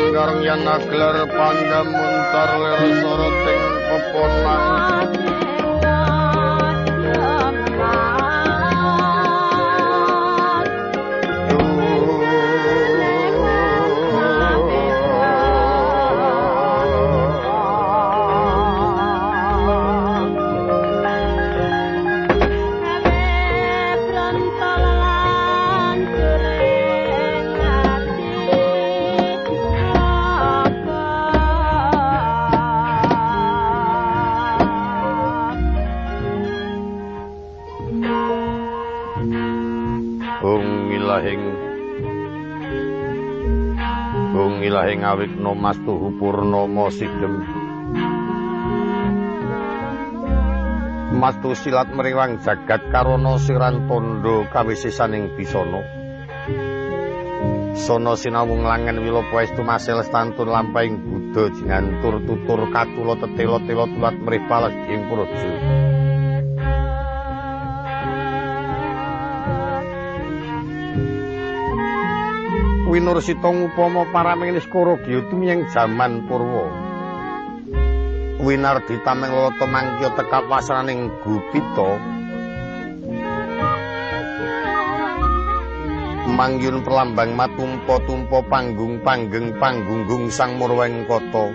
sanggar yen gelar panggamuntar lir soroting peponang ilahing awikna mastuhu purnama sigem mastu silat meriwang jagat karana siran tondo kawisisaning bisana sono sinawung langen wilapa estu masel stantun lampahing Buddha jingantur tutur katula tetela-tela tulat mrih pales ing praja Winursita ngupama paraming niskara giya tumiyang jaman purwa. Winardi tameng lata mangkya tekap wasraning Gupita. Mangyun perlambang matumpa-tumpa panggung-panggeng panggunggung sang murweng kata.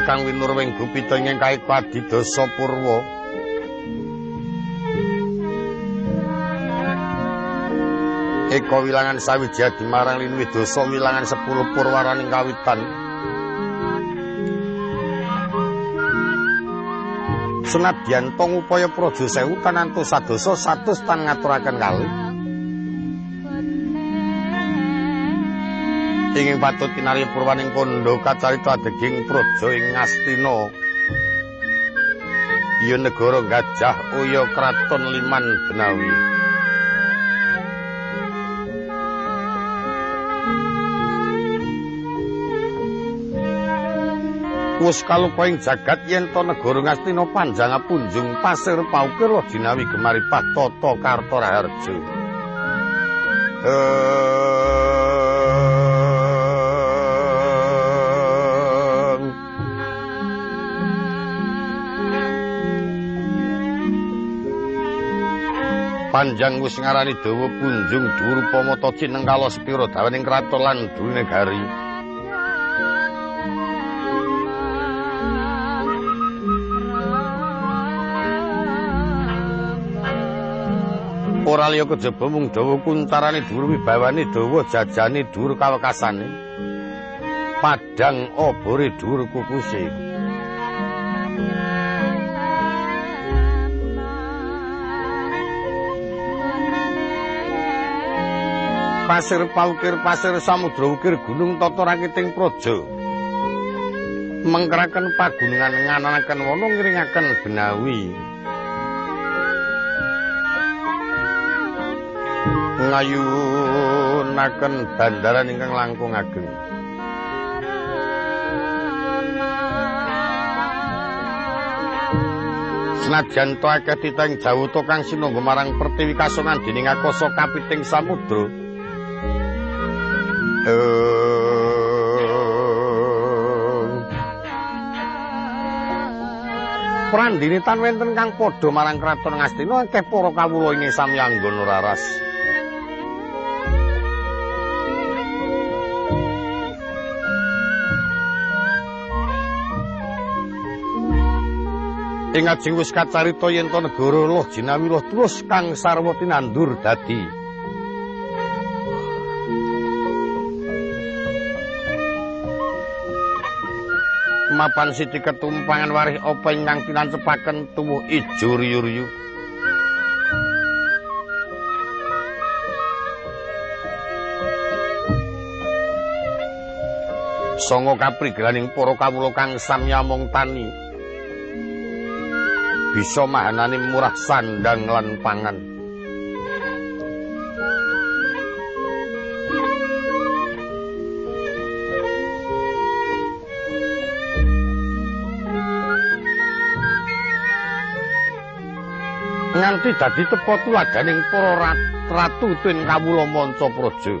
Kang winurwing Gupita ingkang kaik padidasa purwa Eka wilangan sawijadi marang linuwih dasa wilangan 10 purwaraning kawitan Senadyan tong upaya praja sewu tanantu sadasa satus tan ngaturaken kalih inging patut kinarya purwaning kandha kacarita adeging praja ing Ngastina ya negara Gajah Uya kraton Liman Benawi wis kalupaing jagat yen to negara Ngastina panjang punjung pasir paukir jinawi gemari Patata Kartaraharja panjang wis ngarani dawa punjung dhuwur pamata cineng kala sepira dawaning kraton lan dhuwur negari ora liya kejaba mung dawa kuntarane dhuwur wibawane dawa jajane dhuwur kawekasane padhang obore dhuwur kukuse pasir paukir pasir samudra ukir gunung tata rakiting praja mengkeraken pagunungan ngananaken wana ngiringaken Benawi ngayunaken bandaran ingkang langkung ageng senajan to akeh titeng jawuta kang sinangga marang pertiwi kasonan dening akasa kapiting samudra Prandini tan wenten kang padha marang kraton Ngastina akeh para kawula ing samyanggon raras. Ing ajeng wis kacarita yen to negara loh jinawi loh terus kang sarwa tinandur dadi mapan siti ketumpangan warih apa ingkang pinancepaken tuwuh ijo riyu-riyu sanga kaprigelaning para kawula kang samyamong tani bisa mahanani murah sandang lan pangan nganti dadi tepa tuladaning para ratu tuwin kawula manca praja.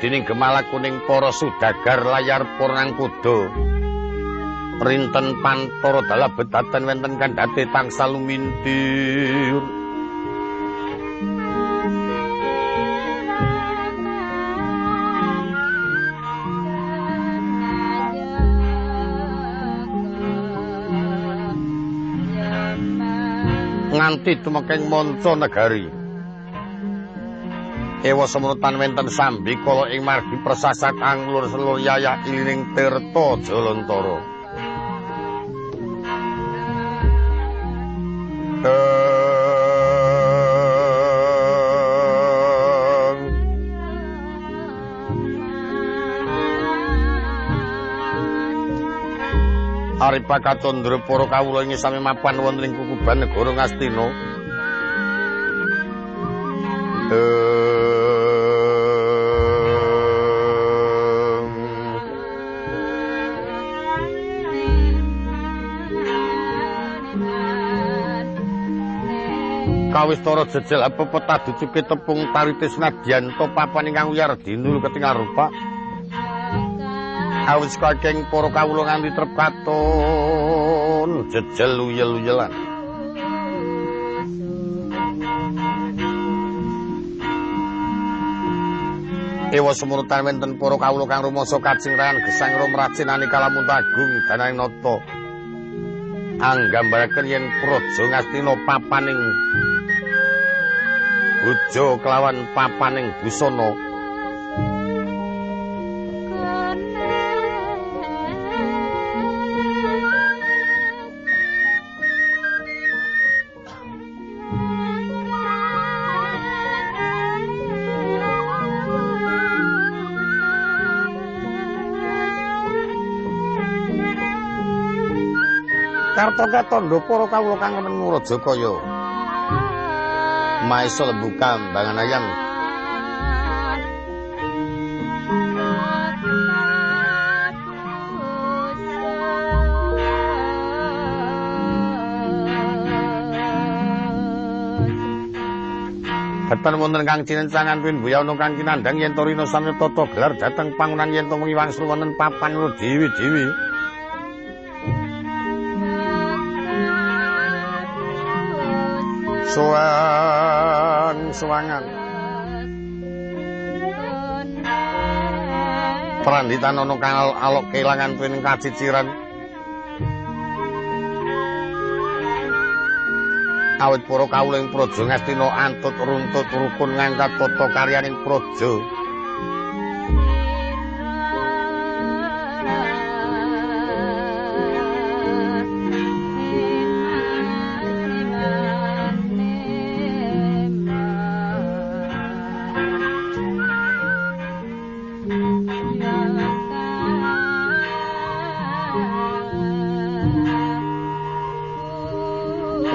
Dining gemala kuning para sudagar layar purnang kuda rinten pantara dalah bedaten wenten kandhate tangsal lumintir nganti tumekeng manca negari. Ewa semrutan wenten sambi kala ing margi persasat anglur selur yayah ilining tirta Jalantara. Aripa katondra para kawula ing sami mapan wonten ing kukuban negara Ngastina. Kawistara jejel pepet dicuke tepung taritis nadyan to papan ingkang wiyar dinul ketingal rupa. Awis kakeng para kawula nganti trep katon jejel uyel-uyelan. Ewa semrutan wenten para kawula kang rumangsa kacingrangan gesang rumrajinani kalamun agung danaing nata. Anggambaraken yen praja Ngastina papaning bojo kelawan papaning busana. Kartoke tandha para kawula kang wonten Murajakaya. Maesa lembu kambangan ayam. Ketan wonten kang cinencangan pin buyawana kang kinandhang yen to rina sami tata gelar dhateng pangunan yen to wengi wangsul wonten papan dewi-dewi. Suwangan Pranditan ana kang alok kelangan tuwin kaciciran awit para kawula ing praja Ngastina antut runtut rukun ngangkat tata karyaning praja.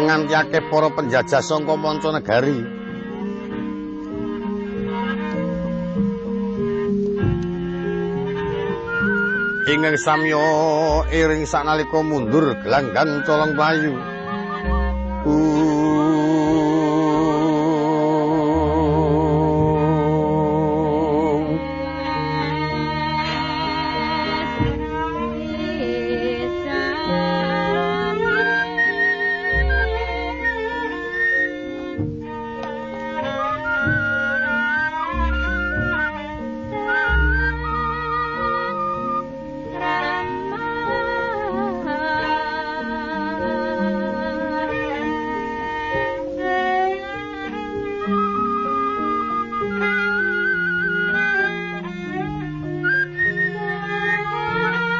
Ngantiake para penjajah saka manca negari ingkang samya iring sanalika mundur gelanggang colong bayu.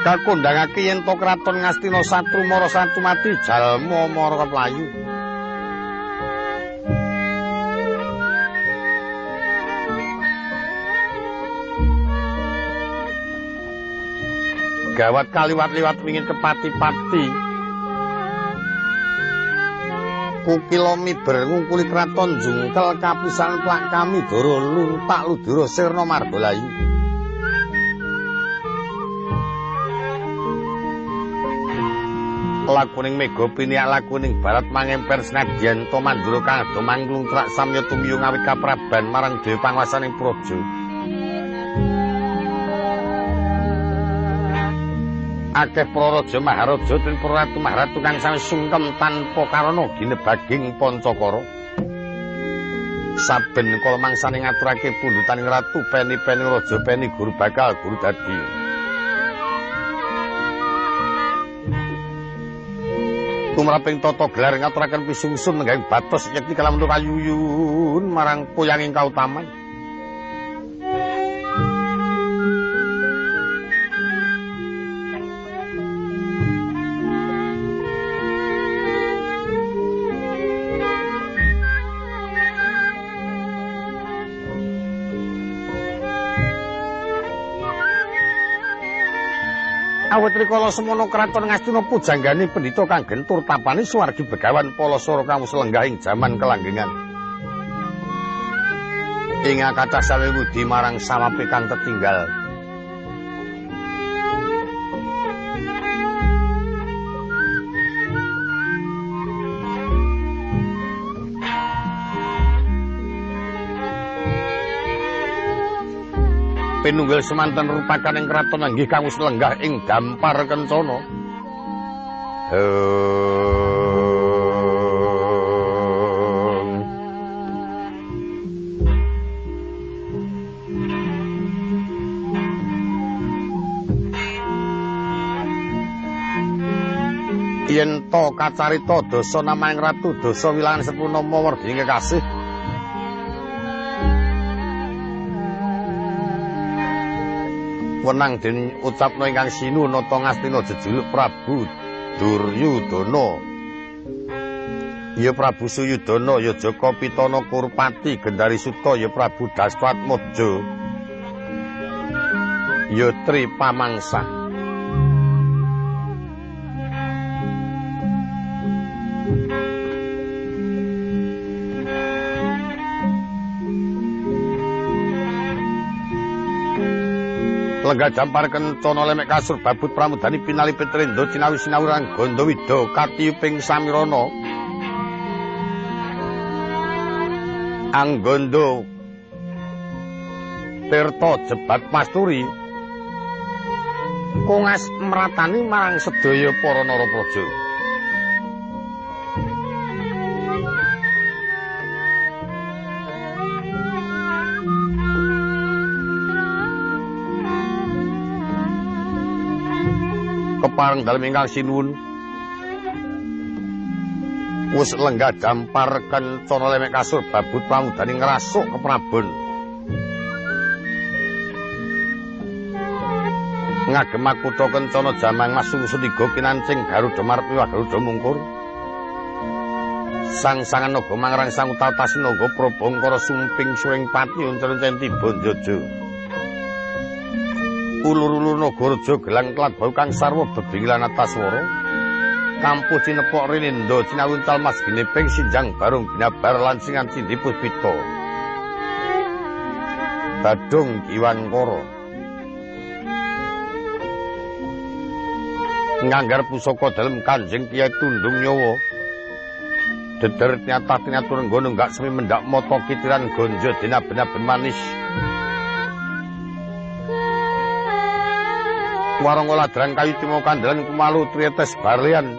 Kakondhangake yen to kraton Ngastina satru mara satru mati jalma mara keplayu. Begawat kaliwat-liwat wingin kepati-pati. Kukila miber ngungkuli kraton jungkel kapisan plak kami doro luntak ludura sirna margalayu. Lakuning mega piniak lakuning barat mangemper senadyan to mandura kang ado mangklung trak samya tumiyo ngawit kapraban marang dewa panguwasaning praja. Akeh para raja maharaja lan para ratu maharatu kang sami sungkem tanpa karana ginebaging Pancakara. Saben kala mangsane ngaturake pundhutaning ratu peni-peni raja peni guru bakal guru dadi. Tumraping tata gelar ngaturaken pisungsun nenggahing batos yakti kalamun kayuyun marang poyanging kautaman. Awit rikala semono kraton Ngastina pujanggani pendhita kang gentur tapani suwargi Begawan Palasara kang lenggahing jaman kelanggengan. Ing kathah sawewudi marang samape kang tetinggal. Pinunggal semanten rupakan ing kraton inggih kang wis lenggah ing dampar kencana. Yen to kacarita dasa namaing ratu dasa wilangan Sepurnama werding kekasih wenang den ucapna ingkang sinu nata Ngastina jejuluk Prabu Duryudana. Ya Prabu Suyudana, ya Jaka Pitana Kurpati, Gendari Suta, ya Prabu Daswatmaja, ya Tri Pamangsa. Lenggah dampar kencana lemek kasur babut pramudani pinalipit rendo cinawi sinawuran Gandawida katiyuping samirana Anggondo Tirta jebat masturi kongas mratani marang sedaya para narapraja. Kepareng dalem ingkang sinuwun wis lenggah dampar kencana lemek kasur babut pramudani ngrasuk keprabon ngagem kutha kencana jamang masungsun tiga kinancing Garuda Marpi Garuda Mungkur sang-sangan naga mangrang sang utatasi naga Prabangkara sumping suring pati uncen-uncen tiba njojo ulur-ulur Nagaraja gelang kelat bau kang sarwa bebinglan ataswara kampuh cinepok rinindo cinawuncal mas gineping sinjang barung ginabar lan singan cindi puspita badung Giwankara nganggar pusaka dalem Kanjeng Kyai Tundung Nyawa deder nyata tinatur nggono gak semi mendak mata kitiran gonjo dina benaben manis warang oladran kayu timo kandelan kumalu trietes barlian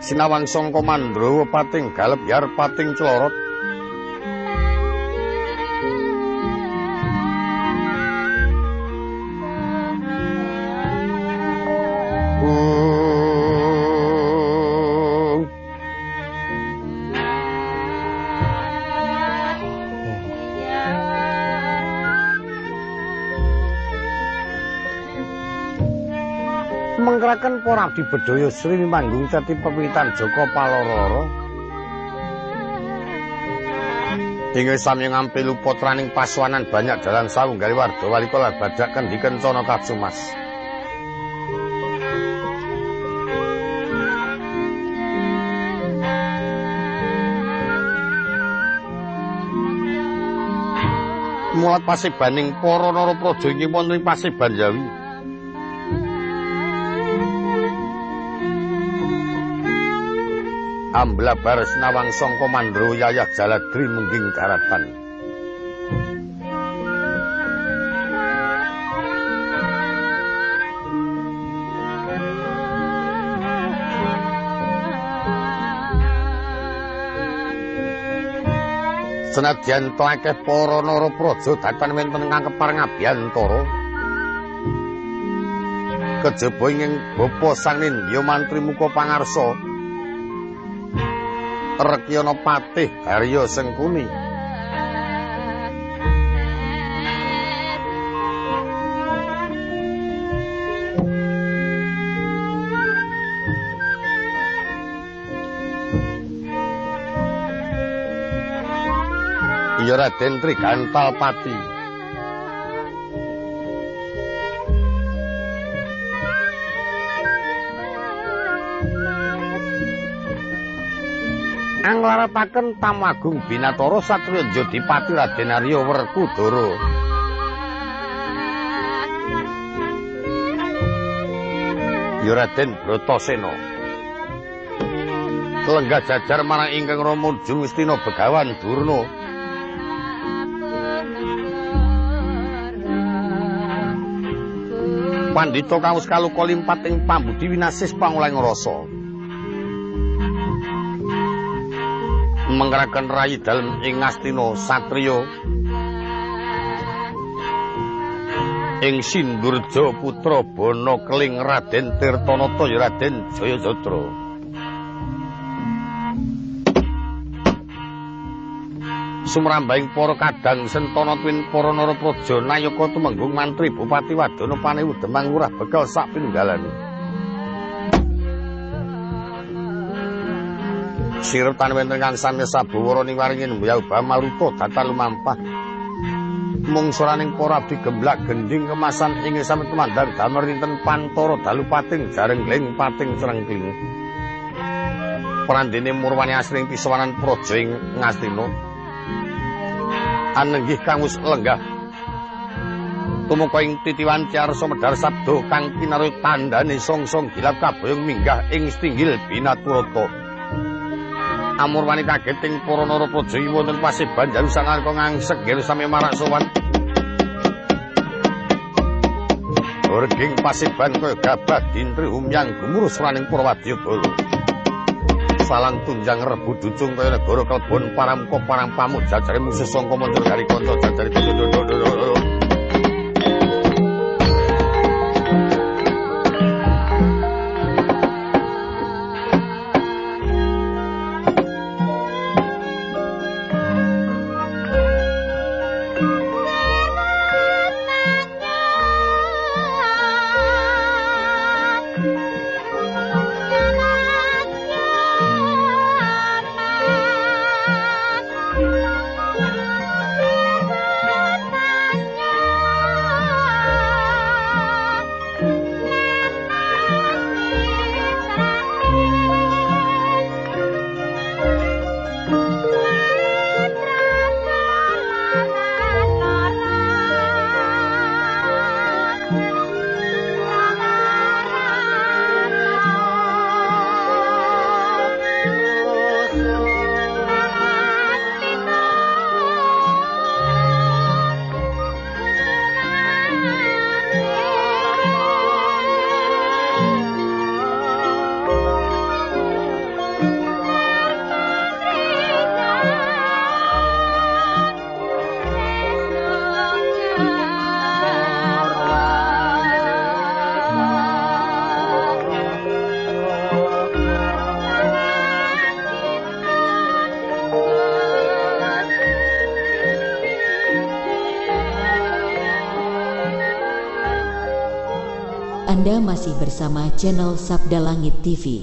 sinawang sangka Mandrawa pating galep yar pating clorot mengkeraken para abdi bedaya Sri manggung cati pepitan Jaka Palororo hingga sami ngampi lupotraning paswanan banyak dalan sawung gari warga walikala badak kendi kencana kacumas mulat pasibaning para narapraja ing wonten ing Pasiban Jawi. Amblabar sinawang sangka mandra yayah Jaladri mungging daratan. Senadyan to akeh para narapraja datan wonten kangkepar ngabiyantara. Kejaba ing bapa Sang Nindya mantri muka pangarsa. Rekyana Patih Harya Sengkuni. Ya Raden Trigantalpati. Anglarataken Tamagung Binatara Satriya Jodipati Raden Arya Werkudara. Ya Raden Bratasena. Lenggah jajar marang ingkang Rama Jungestina Begawan Durna. Pandhita kawus kaluka limpat ing pambudi winasis pangulang rasa. Menggerakan rayi dalem ing Ngastina Satriya. Ing Sindurja putra Bana Keling Raden Tirtanata ya Raden Jayadatra. Sumrambahing para kadang sentana tuwin para narapraja nayaka tumenggung mantri Bupati Wadana Panewu Demang Lurah Begal sak pinunggalane. Siretan wonten kang sami sabawara ning waringin Mbuyauba Maluta datan lumampah. Mungsuraning para abdi gemblak gending kemasan inggih sami tumandang damel rinten Pantara dalu pating jarengling pating crengkling. Prandene murwani asring pisawanan praja ing Ngastina. Anenggih kang wis lenggah tumeka ing titiwan Carsa medhar sabda kang pinaruh tandane songsong gilap kaboyong minggah ing Stinggil Binaturata. Amurwani kageting para narapraja wonten Pasiban Jawi sanalika ngangsek nggih sami marak sowan. Orging Pasiban kaya gabah dintri umyang gumurus raning para wadyabala. Salang tunjang rebu ducung kaya negara kelebon paramka parang pamuk jajare musuh sangka mundur gari kanca jajare dodo. Anda masih bersama channel Sabda Langit TV.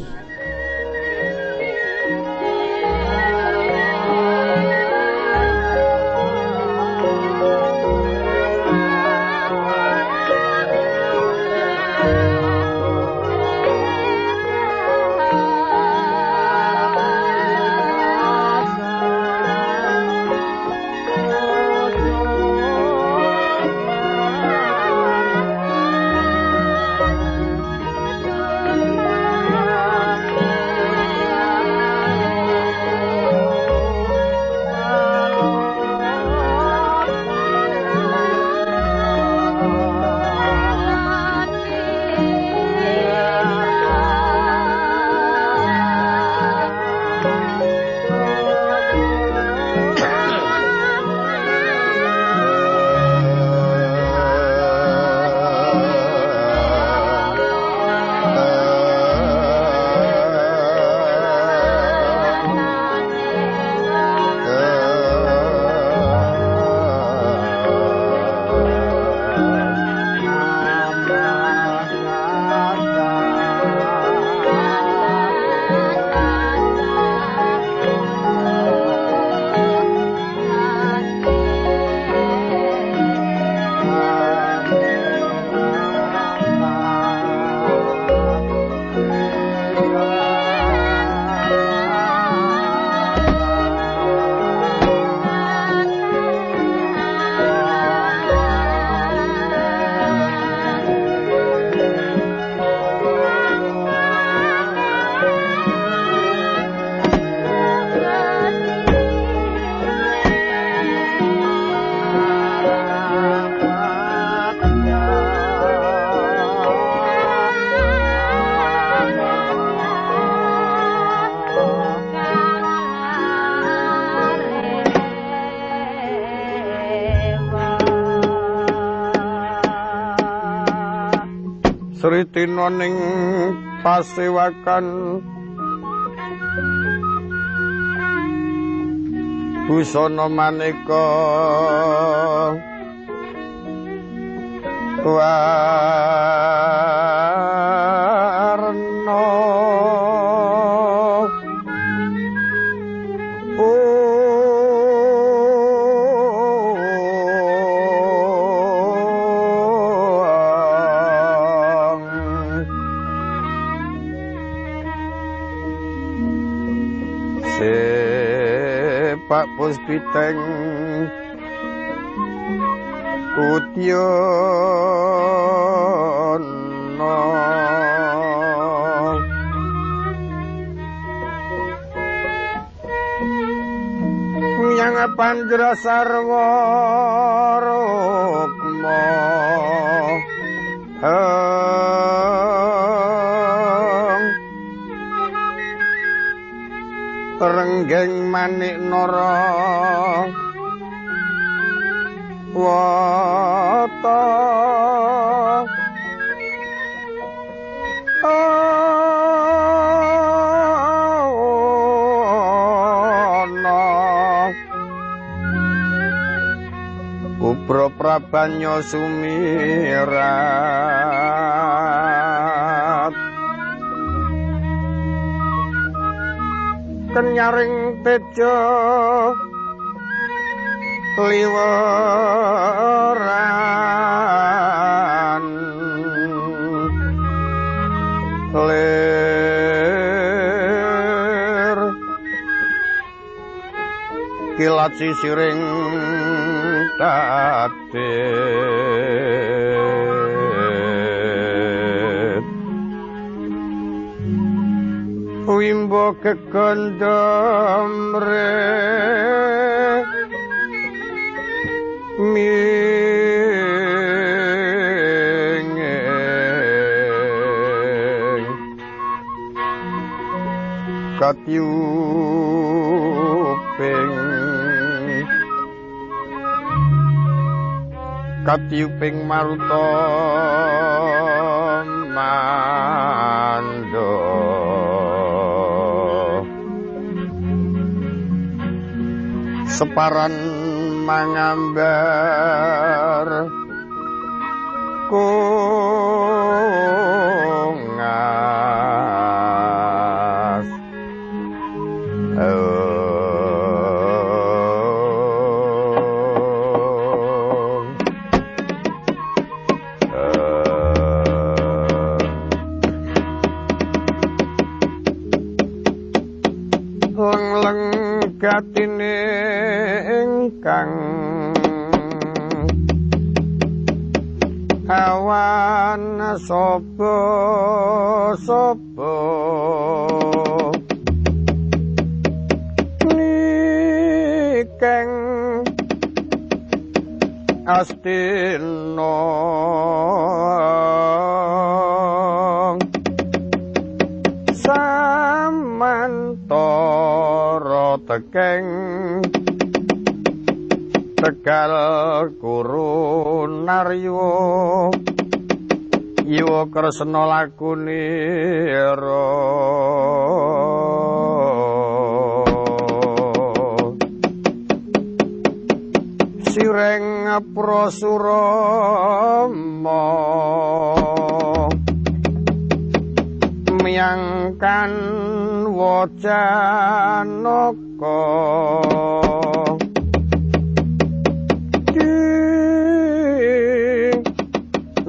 Sritina ning pasewakan busana maneka warna Pak Puspiteng Udyono Miang Pandra Sarwa Rukma Renggeng Manik Nara Wata Ana Ubra Prabanya Sumirat Kenyaring tejo liweran lir kilat sisiring tatit wimbo kekondom re mingeng katiuping maruta mando separan mangambar kungas leng-leng gatine ingkang awan sapa nikeng Astina samantara tekeng Tegal Kurunaryo Iwa Kresna lakunira Sireng Prasurama Miangkan Wajanaka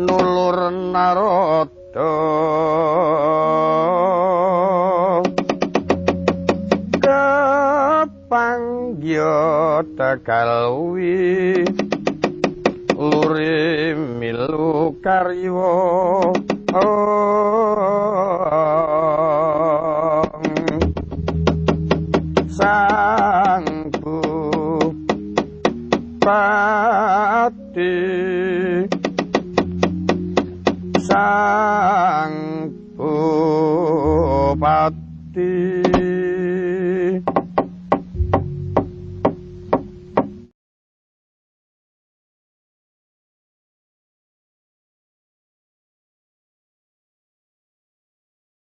nulur narada kepangya Tegalwi luri milu karya sang Bupati sang Bupati